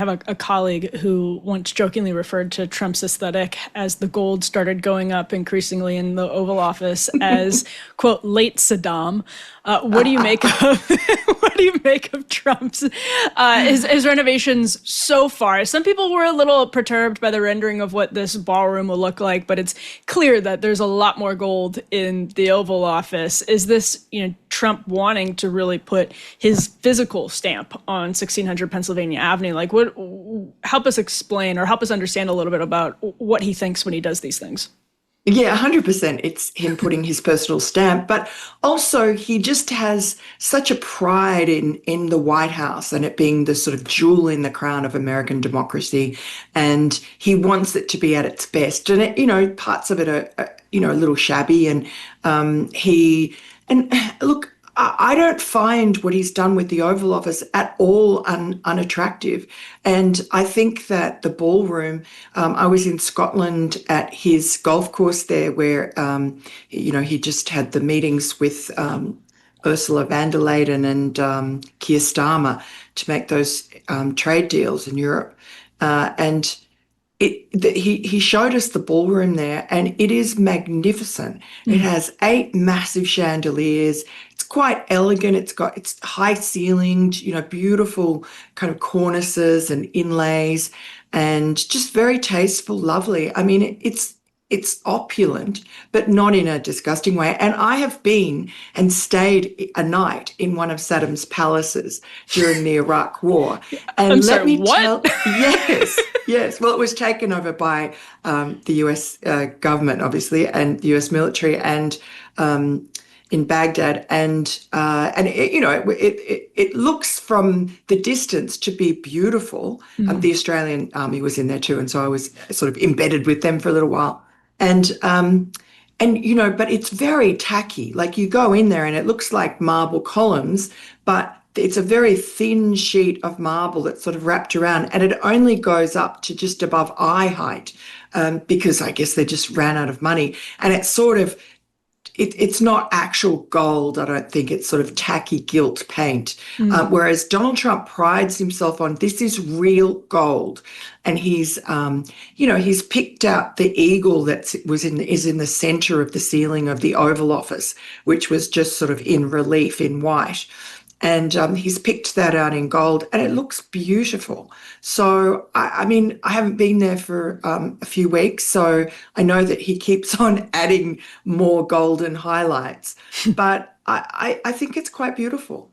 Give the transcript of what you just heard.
I have a colleague who once jokingly referred to Trump's aesthetic as the gold started going up increasingly in the Oval Office as, quote, late Saddam. What do you make of what do you make of Trump's his renovations so far? Some people were a little perturbed by the rendering of what this ballroom will look like, but it's clear that there's a lot more gold in the Oval Office. Is this, Trump wanting to really put his physical stamp on 1600 Pennsylvania Avenue? Like, what? Help us explain or help us understand a little bit about what he thinks when he does these things. Yeah, 100%. It's him putting his personal stamp, but also he just has such a pride in the White House and it being the sort of jewel in the crown of American democracy, and he wants it to be at its best. And parts of it are a little shabby, and look. I don't find what he's done with the Oval Office at all unattractive. And I think that the ballroom, I was in Scotland at his golf course there where, he just had the meetings with Ursula von der Leyen and Keir Starmer to make those trade deals in Europe. And he showed us the ballroom there, and it is magnificent. It has 8 massive chandeliers. It's quite elegant. It's high ceilinged, beautiful kind of cornices and inlays, and just very tasteful, lovely. I mean, it's opulent, but not in a disgusting way. And I have been and stayed a night in one of Saddam's palaces during the Iraq War. And I'm sorry, what? Yes, yes. Well, it was taken over by the US government, obviously, and the US military, and in Baghdad, and it looks from the distance to be beautiful. The Australian army was in there too, and so I was sort of embedded with them for a little while. And but it's very tacky. Like, you go in there and it looks like marble columns, but it's a very thin sheet of marble that's sort of wrapped around, and it only goes up to just above eye height, because I guess they just ran out of money. And it's sort of, it's not actual gold, I don't think. It's sort of tacky gilt paint. Whereas Donald Trump prides himself on, this is real gold. And he's picked out the eagle that is in the center of the ceiling of the Oval Office, which was just sort of in relief in white. And he's picked that out in gold, and it looks beautiful. So, I mean, I haven't been there for a few weeks, so I know that he keeps on adding more golden highlights. But I think it's quite beautiful.